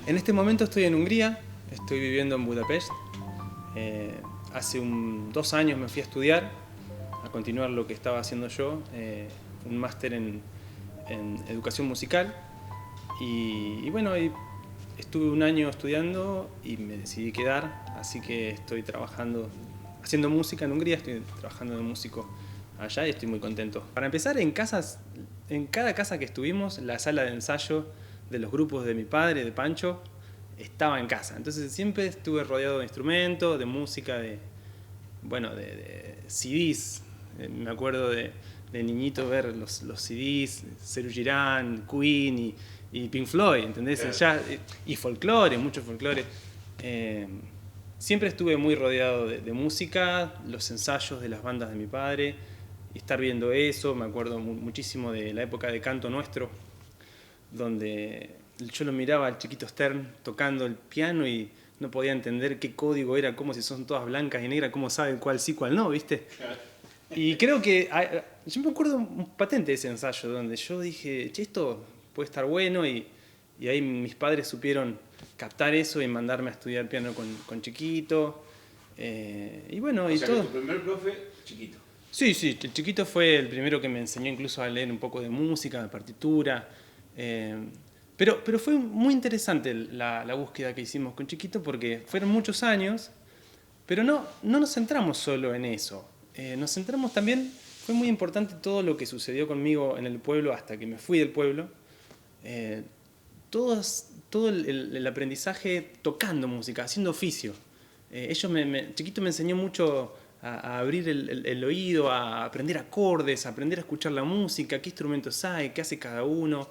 En este momento estoy en Hungría, estoy viviendo en Budapest. Hace 2 años me fui a estudiar, a continuar lo que estaba haciendo yo, un máster en educación musical. Y bueno, estuve un año estudiando y me decidí quedar, así que estoy trabajando, haciendo música en Hungría, estoy trabajando de músico allá y estoy muy contento. Para empezar, en cada casa que estuvimos, la sala de ensayo de los grupos de mi padre, de Pancho, estaba en casa. Entonces siempre estuve rodeado de instrumentos, de música, de CDs. Me acuerdo de niñito ver los CDs, Serú Girán, Queen y Pink Floyd, ¿entendés? Claro. Ya, y folclore, mucho folclore. Siempre estuve muy rodeado de música, los ensayos de las bandas de mi padre, y estar viendo eso. Me acuerdo muchísimo de la época de Canto Nuestro, donde yo lo miraba al chiquito Stern tocando el piano y no podía entender qué código era, como si son todas blancas y negras, cómo saben cuál sí, cuál no, ¿viste? Y creo que, yo me acuerdo un patente de ese ensayo, donde yo dije, che, esto puede estar bueno, y ahí mis padres supieron captar eso y mandarme a estudiar piano con chiquito. Y bueno, O y sea todo. que tu primer profe, chiquito. Sí, sí, el chiquito fue el primero que me enseñó incluso a leer un poco de música, de partitura. Pero fue muy interesante la búsqueda que hicimos con chiquito, porque fueron muchos años, pero no nos centramos solo en eso. Nos centramos también, fue muy importante todo lo que sucedió conmigo en el pueblo hasta que me fui del pueblo. Eh, todo el aprendizaje tocando música, haciendo oficio. Chiquito me enseñó mucho a abrir el oído, a aprender acordes, a aprender a escuchar la música, qué instrumentos hay, qué hace cada uno.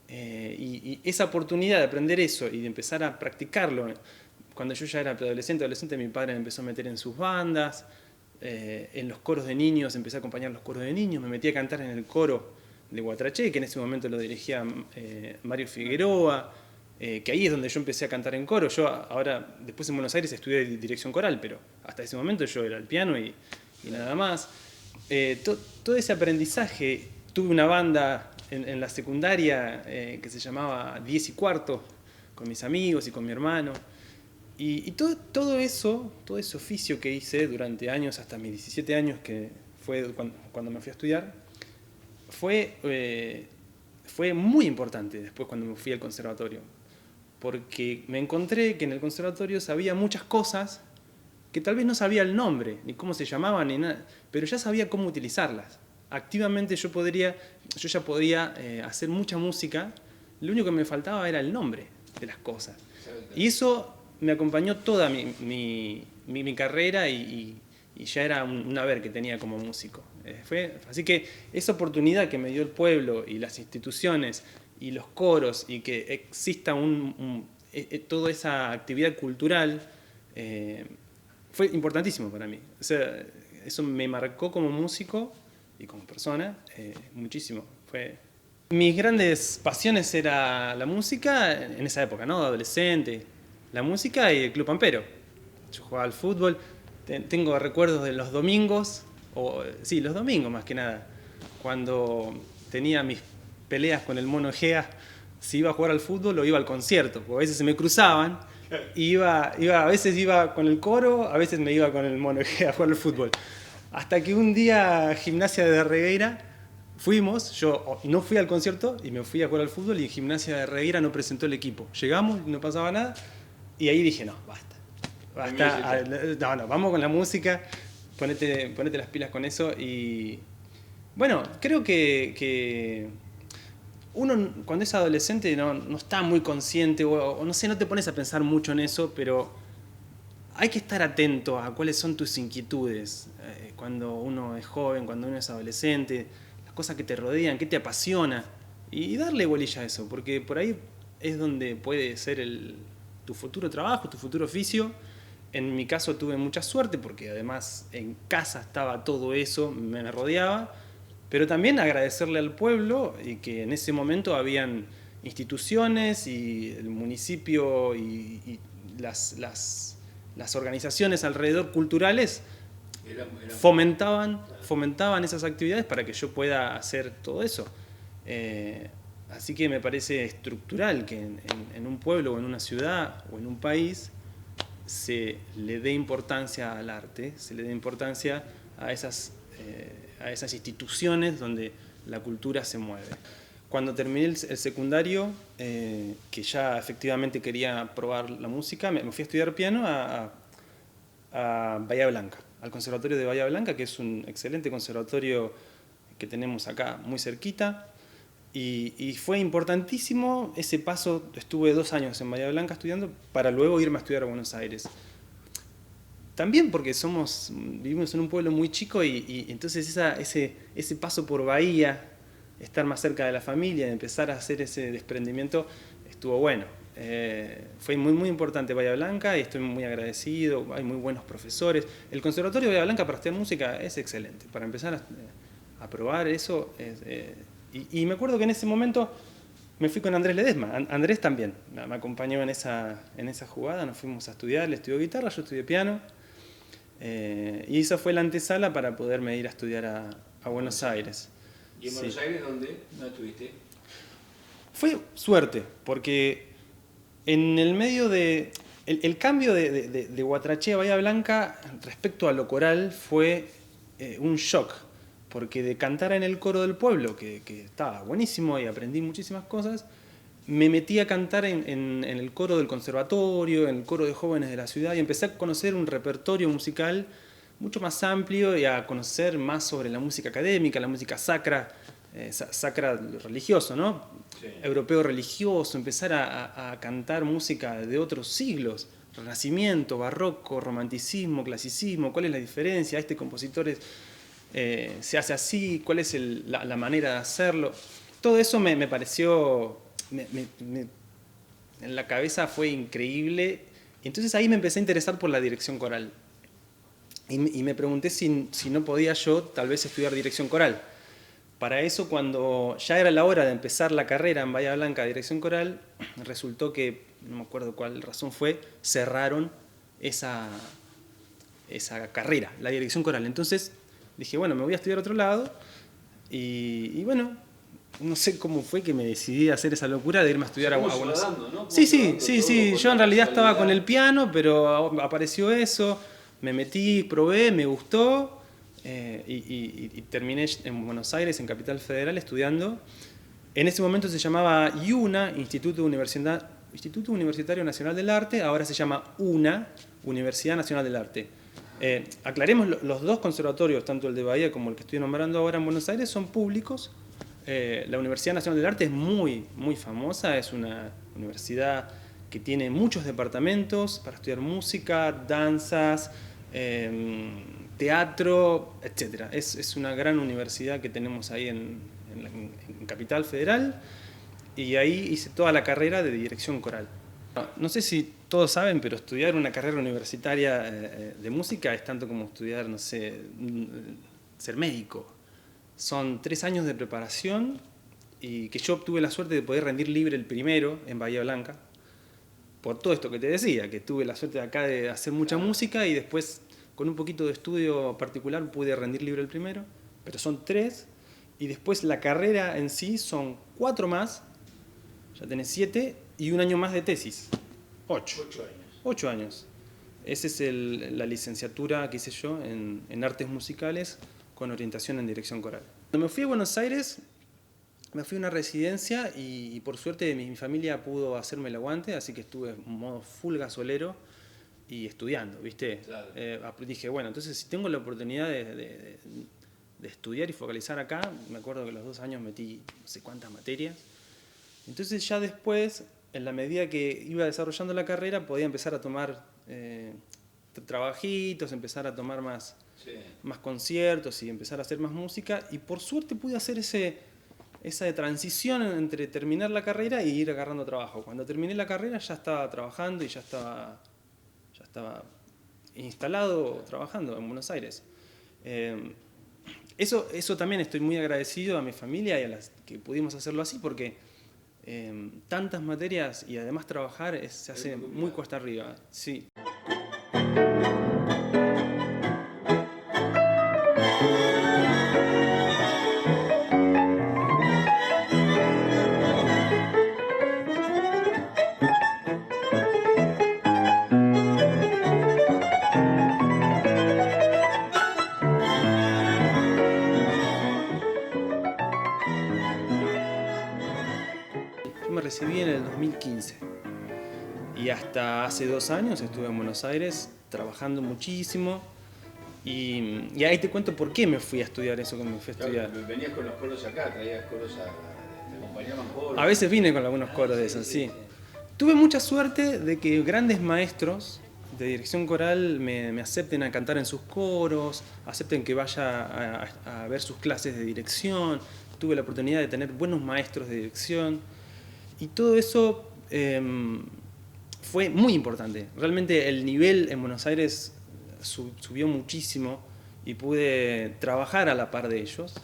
Y esa oportunidad de aprender eso y de empezar a practicarlo. Cuando yo ya era adolescente, mi padre me empezó a meter en sus bandas, en los coros de niños, empecé a acompañar los coros de niños, me metí a cantar en el coro de Guatraché, que en ese momento lo dirigía Mario Figueroa, que ahí es donde yo empecé a cantar en coro. Yo ahora, después en Buenos Aires estudié dirección coral, pero hasta ese momento yo era el piano y nada más. Todo ese aprendizaje, tuve una banda en la secundaria que se llamaba 10 y cuarto, con mis amigos y con mi hermano. Y todo ese oficio que hice durante años, hasta mis 17 años, que fue cuando me fui a estudiar, fue muy importante después cuando me fui al conservatorio. Porque me encontré que en el conservatorio sabía muchas cosas que tal vez no sabía el nombre, ni cómo se llamaban, ni nada, pero ya sabía cómo utilizarlas. Activamente yo ya podía hacer mucha música, lo único que me faltaba era el nombre de las cosas. Y eso me acompañó toda mi carrera y ya era un haber que tenía como músico. Así que esa oportunidad que me dio el pueblo y las instituciones y los coros y que exista toda esa actividad cultural, fue importantísimo para mí. O sea, eso me marcó como músico y como persona muchísimo. Mis grandes pasiones era la música en esa época, ¿no? Adolescente, la música y el Club Pampero. Yo jugaba al fútbol, tengo recuerdos de los domingos, sí, los domingos más que nada, cuando tenía mis peleas con el Mono Egea, si iba a jugar al fútbol o iba al concierto, porque a veces se me cruzaban, a veces iba con el coro, a veces me iba con el Mono Egea a jugar al fútbol. Hasta que un día Gimnasia de Regueira fuimos, yo no fui al concierto y me fui a jugar al fútbol, y Gimnasia de Regueira no presentó el equipo. Llegamos, no pasaba nada, y ahí dije, no, basta. No, vamos con la música, ponete las pilas con eso. Y bueno, creo que uno cuando es adolescente no está muy consciente, o no sé, no te pones a pensar mucho en eso, pero hay que estar atento a cuáles son tus inquietudes cuando uno es joven, cuando uno es adolescente, las cosas que te rodean, qué te apasiona, y darle bolilla a eso, porque por ahí es donde puede ser tu futuro trabajo, tu futuro oficio. En mi caso tuve mucha suerte porque además en casa estaba todo eso, me rodeaba, pero también agradecerle al pueblo y que en ese momento habían instituciones y el municipio y las organizaciones alrededor culturales fomentaban esas actividades para que yo pueda hacer todo eso. Así que me parece estructural que en un pueblo o en una ciudad o en un país se le dé importancia al arte, se le dé importancia a esas instituciones donde la cultura se mueve. Cuando terminé el secundario, que ya efectivamente quería probar la música, me fui a estudiar piano a Bahía Blanca, al Conservatorio de Bahía Blanca, que es un excelente conservatorio que tenemos acá muy cerquita. Y fue importantísimo ese paso. Estuve 2 años en Bahía Blanca estudiando para luego irme a estudiar a Buenos Aires. También porque vivimos en un pueblo muy chico y entonces ese paso por Bahía, estar más cerca de la familia, empezar a hacer ese desprendimiento, estuvo bueno. Fue muy, muy importante Bahía Blanca y estoy muy agradecido. Hay muy buenos profesores. El Conservatorio de Bahía Blanca para estudiar música es excelente. Para empezar a probar eso. Y me acuerdo que en ese momento me fui con Andrés Ledesma. Andrés también me acompañó en esa jugada. Nos fuimos a estudiar. Él estudió guitarra, yo estudié piano. Y esa fue la antesala para poderme ir a estudiar a Buenos Aires. ¿Y en Buenos Aires dónde estuviste? Fue suerte, porque en el medio de... El cambio de Guatraché a Bahía Blanca respecto a lo coral fue un shock, porque de cantar en el coro del pueblo, que estaba buenísimo y aprendí muchísimas cosas, me metí a cantar en el coro del conservatorio, en el coro de jóvenes de la ciudad, y empecé a conocer un repertorio musical mucho más amplio y a conocer más sobre la música académica, la música sacra, sacra religioso, ¿no? Sí. Europeo religioso, empezar a cantar música de otros siglos, Renacimiento, Barroco, Romanticismo, Clasicismo, cuál es la diferencia, este compositor se hace así, cuál es la manera de hacerlo. Todo eso me pareció, en la cabeza fue increíble. Entonces ahí me empecé a interesar por la dirección coral. Y me pregunté si no podía yo tal vez estudiar dirección coral. Para eso, cuando ya era la hora de empezar la carrera en Bahía Blanca de dirección coral, resultó que, no me acuerdo cuál razón fue, cerraron esa carrera, la dirección coral. Entonces dije, bueno, me voy a estudiar a otro lado. Y bueno, no sé cómo fue que me decidí a hacer esa locura de irme a estudiar a Buenos Aires. ¿No? Sí. Yo en realidad estaba con el piano, pero apareció eso, me metí, probé, me gustó. Y terminé en Buenos Aires, en Capital Federal, estudiando. En ese momento se llamaba IUNA, Instituto Universitario Nacional del Arte, ahora se llama UNA, Universidad Nacional del Arte. Aclaremos, los dos conservatorios, tanto el de Bahía como el que estoy nombrando ahora en Buenos Aires, son públicos. La Universidad Nacional del Arte es muy, muy famosa, es una universidad que tiene muchos departamentos para estudiar música, danzas, teatro, etc. Es una gran universidad que tenemos ahí en Capital Federal, y ahí hice toda la carrera de dirección coral. No sé si todos saben, pero estudiar una carrera universitaria de música es tanto como estudiar, no sé, ser médico. Son 3 años de preparación y que yo tuve la suerte de poder rendir libre el primero en Bahía Blanca, por todo esto que te decía, que tuve la suerte de acá de hacer mucha música y después con un poquito de estudio particular pude rendir libre el primero, pero son 3, y después la carrera en sí son 4 más, ya tenés 7, y 1 año más de tesis. 8 años. 8 años. Esa es la licenciatura que hice yo en artes musicales con orientación en dirección coral. Cuando me fui a Buenos Aires, me fui a una residencia y por suerte mi familia pudo hacerme el aguante, así que estuve en modo full gasolero y estudiando, ¿viste? Claro. Dije, bueno, entonces si tengo la oportunidad de estudiar y focalizar acá, me acuerdo que los 2 años metí no sé cuántas materias. Entonces ya después, en la medida que iba desarrollando la carrera, podía empezar a tomar trabajitos, empezar a tomar más conciertos y empezar a hacer más música. Y por suerte pude hacer esa transición entre terminar la carrera y ir agarrando trabajo. Cuando terminé la carrera ya estaba trabajando y ya estaba instalado trabajando en Buenos Aires. Eso también estoy muy agradecido a mi familia y a las que pudimos hacerlo así, porque tantas materias y además trabajar se hace muy cuesta arriba. Sí. 15. Y hasta hace 2 años estuve en Buenos Aires trabajando muchísimo. Y ahí te cuento por qué me fui a estudiar eso que me fui a estudiar. Claro, venías con los coros acá, traías coros te acompañaban coros. A veces vine con algunos coros de esos, sí. Tuve mucha suerte de que grandes maestros de dirección coral me acepten a cantar en sus coros, acepten que vaya a ver sus clases de dirección. Tuve la oportunidad de tener buenos maestros de dirección. Y todo eso fue muy importante. Realmente el nivel en Buenos Aires subió muchísimo y pude trabajar a la par de ellos.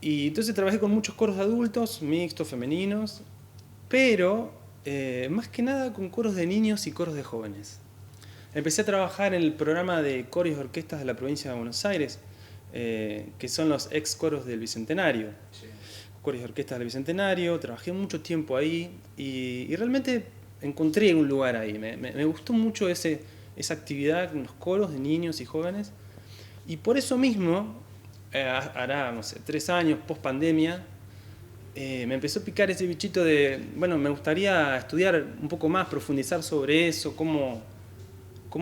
Y entonces trabajé con muchos coros de adultos, mixtos, femeninos, pero más que nada con coros de niños y coros de jóvenes. Empecé a trabajar en el programa de coros y orquestas de la provincia de Buenos Aires, que son los ex coros del Bicentenario. Sí. Coros y orquestas del Bicentenario, trabajé mucho tiempo ahí y realmente encontré un lugar ahí. Me gustó mucho esa actividad con los coros de niños y jóvenes. Y por eso mismo, hará, no sé, 3 años post pandemia, me empezó a picar ese bichito de, bueno, me gustaría estudiar un poco más, profundizar sobre eso, cómo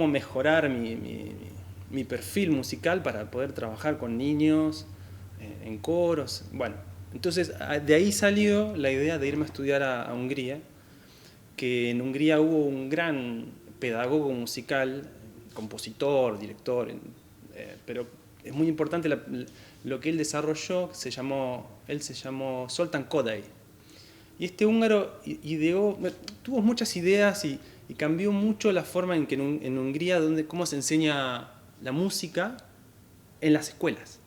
mejorar mi perfil musical para poder trabajar con niños, en coros. Bueno, entonces de ahí salió la idea de irme a estudiar a Hungría, que en Hungría hubo un gran pedagogo musical, compositor, director, pero es muy importante lo que él desarrolló. Él se llamó Zoltán Kodály. Y este húngaro tuvo muchas ideas y cambió mucho la forma en que en Hungría, cómo se enseña la música en las escuelas.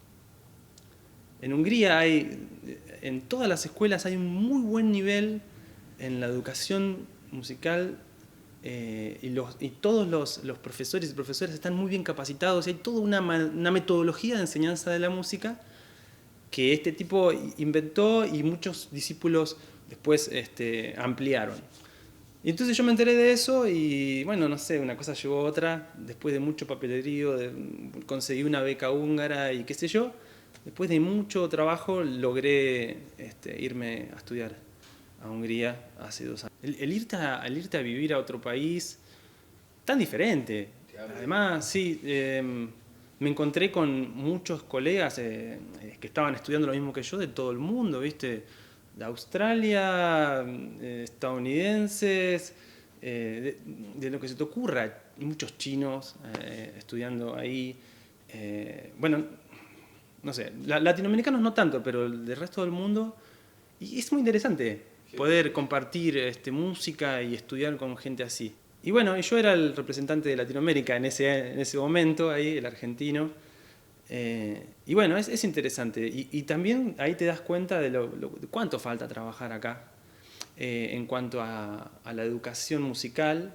En Hungría en todas las escuelas hay un muy buen nivel en la educación musical, y todos los profesores y profesoras están muy bien capacitados. Hay toda una metodología de enseñanza de la música que este tipo inventó y muchos discípulos después ampliaron. Y entonces yo me enteré de eso y bueno, no sé, una cosa llevó a otra. Después de mucho papelerío, conseguí una beca húngara y qué sé yo. Después de mucho trabajo logré irme a estudiar a Hungría hace 2 años. El irte a vivir a otro país tan diferente. Además, sí, me encontré con muchos colegas que estaban estudiando lo mismo que yo de todo el mundo, ¿viste? De Australia, estadounidenses, de lo que se te ocurra. Muchos chinos estudiando ahí. Bueno, no sé, latinoamericanos no tanto, pero del resto del mundo. Y es muy interesante poder compartir música y estudiar con gente así. Y bueno, yo era el representante de Latinoamérica en ese momento, ahí, el argentino. Y bueno, es interesante. Y también ahí te das cuenta de cuánto falta trabajar acá en cuanto a la educación musical.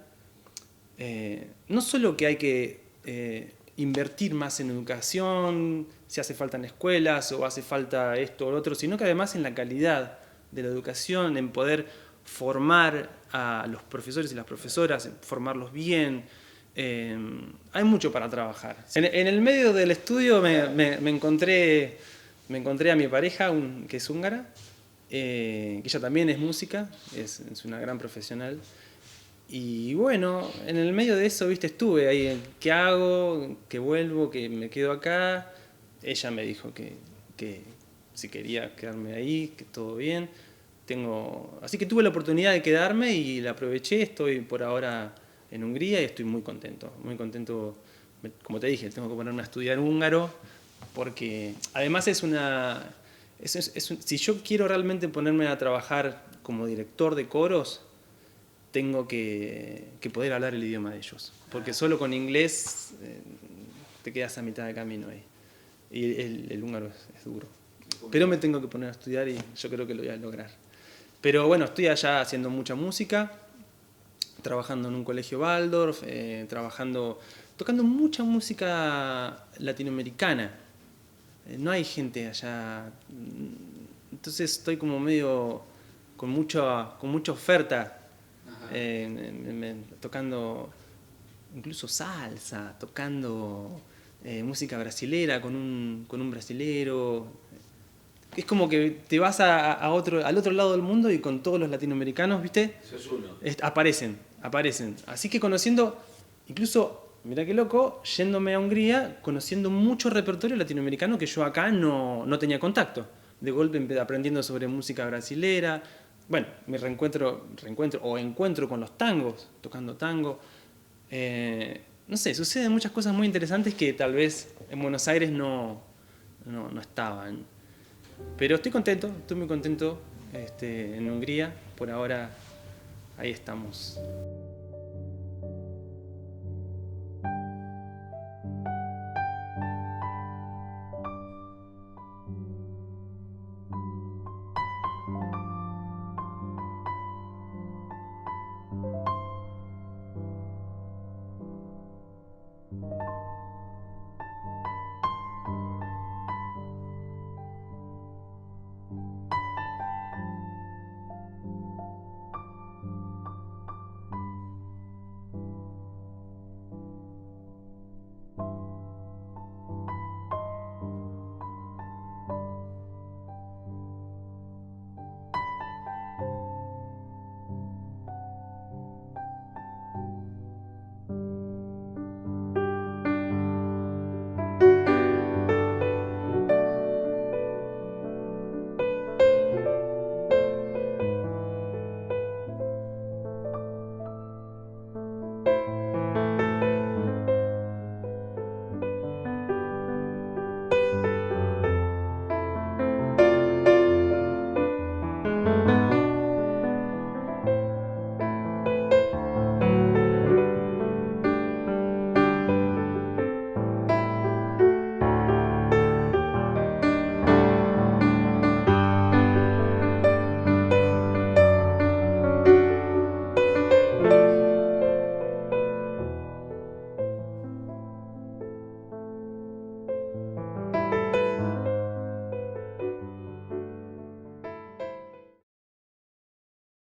No solo que hay que invertir más en educación, si hace falta en escuelas o hace falta esto o lo otro, sino que además en la calidad de la educación, en poder formar a los profesores y las profesoras, formarlos bien. Hay mucho para trabajar. En el medio del estudio me encontré a mi pareja, que es húngara, que ella también es música, es una gran profesional. Y bueno, en el medio de eso, viste, estuve ahí, ¿qué hago? ¿Qué vuelvo? ¿Que me quedo acá? Ella me dijo que si quería quedarme ahí, que todo bien. Así que tuve la oportunidad de quedarme y la aproveché. Estoy por ahora en Hungría y estoy muy contento. Muy contento, como te dije, tengo que ponerme a estudiar húngaro porque además si yo quiero realmente ponerme a trabajar como director de coros, tengo que poder hablar el idioma de ellos. Porque solo con inglés te quedas a mitad de camino ahí. Y el húngaro es duro. Pero me tengo que poner a estudiar y yo creo que lo voy a lograr. Pero bueno, estoy allá haciendo mucha música, trabajando en un colegio Waldorf, tocando mucha música latinoamericana. No hay gente allá. Entonces estoy como medio con mucha oferta. Tocando incluso salsa, tocando música brasilera con un brasilero, es como que te vas al otro lado del mundo y con todos los latinoamericanos, ¿viste? Sos uno. Aparecen. Así que conociendo, incluso, mirá qué loco, yéndome a Hungría, conociendo mucho repertorio latinoamericano que yo acá no tenía contacto. De golpe aprendiendo sobre música brasilera. Bueno, mi reencuentro o encuentro con los tangos, tocando tango. No sé, suceden muchas cosas muy interesantes que tal vez en Buenos Aires no estaban. Pero estoy muy contento en Hungría. Por ahora, ahí estamos.